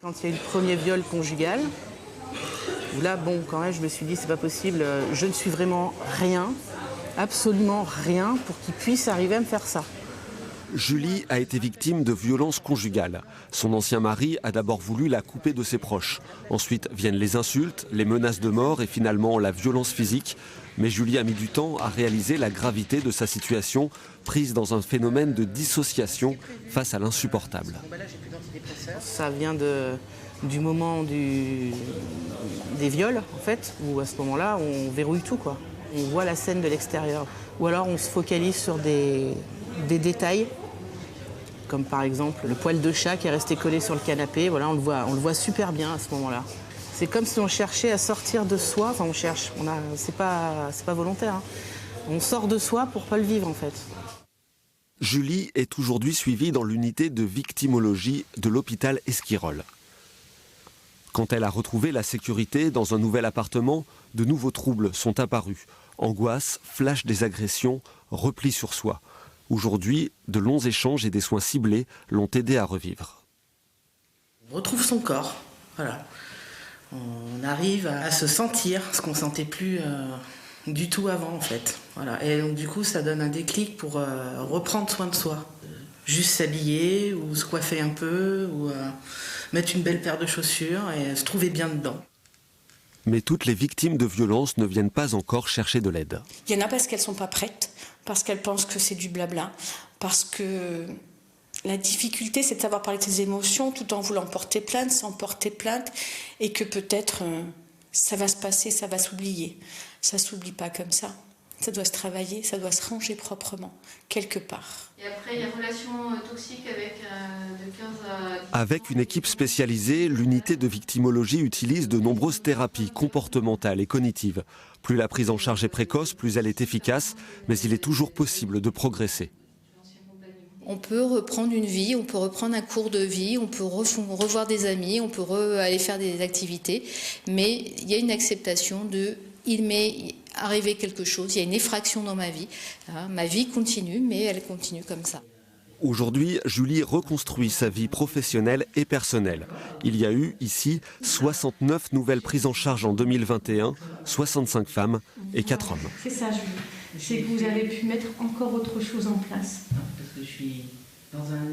Quand il y a eu le premier viol conjugal, où là, bon, quand même, je me suis dit, c'est pas possible, je ne suis vraiment rien, absolument rien, pour qu'il puisse arriver à me faire ça. Julie a été victime de violences conjugales. Son ancien mari a d'abord voulu la couper de ses proches. Ensuite viennent les insultes, les menaces de mort et finalement la violence physique. Mais Julie a mis du temps à réaliser la gravité de sa situation, prise dans un phénomène de dissociation face à l'insupportable. Ça vient du moment des viols, en fait, où à ce moment-là, on verrouille tout, quoi. On voit la scène de l'extérieur. Ou alors on se focalise sur des détails, comme par exemple le poil de chat qui est resté collé sur le canapé. Voilà, on le voit super bien à ce moment-là. C'est comme si on cherchait à sortir de soi. Enfin, on cherche. C'est pas volontaire. Hein. On sort de soi pour pas le vivre, en fait. Julie est aujourd'hui suivie dans l'unité de victimologie de l'hôpital Esquirol. Quand elle a retrouvé la sécurité dans un nouvel appartement, de nouveaux troubles sont apparus. Angoisse, flash des agressions, repli sur soi. Aujourd'hui, de longs échanges et des soins ciblés l'ont aidé à revivre. On retrouve son corps, voilà. On arrive à se sentir ce qu'on ne sentait plus du tout avant, en fait. Voilà. Et donc du coup, ça donne un déclic pour reprendre soin de soi. Juste s'habiller ou se coiffer un peu ou mettre une belle paire de chaussures et se trouver bien dedans. Mais toutes les victimes de violences ne viennent pas encore chercher de l'aide. Il y en a parce qu'elles ne sont pas prêtes, parce qu'elles pensent que c'est du blabla, parce que la difficulté, c'est de savoir parler de ses émotions tout en voulant porter plainte, sans porter plainte, et que peut-être ça va se passer, ça va s'oublier. Ça ne s'oublie pas comme ça. Ça doit se travailler, ça doit se ranger proprement, quelque part. Et après, il y a relation toxique avec de 15 à 10 Avec une équipe spécialisée, l'unité de victimologie utilise de nombreuses thérapies comportementales et cognitives. Plus la prise en charge est précoce, plus elle est efficace, mais il est toujours possible de progresser. On peut reprendre une vie, on peut reprendre un cours de vie, on peut revoir des amis, on peut aller faire des activités, mais il y a une acceptation de « il m'est arrivé quelque chose, il y a une effraction dans ma vie, ma vie continue, mais elle continue comme ça ». Aujourd'hui, Julie reconstruit sa vie professionnelle et personnelle. Il y a eu ici 69 nouvelles prises en charge en 2021, 65 femmes et 4 hommes. C'est ça, Julie. C'est que vous avez pu mettre encore autre chose en place. Parce que je suis dans un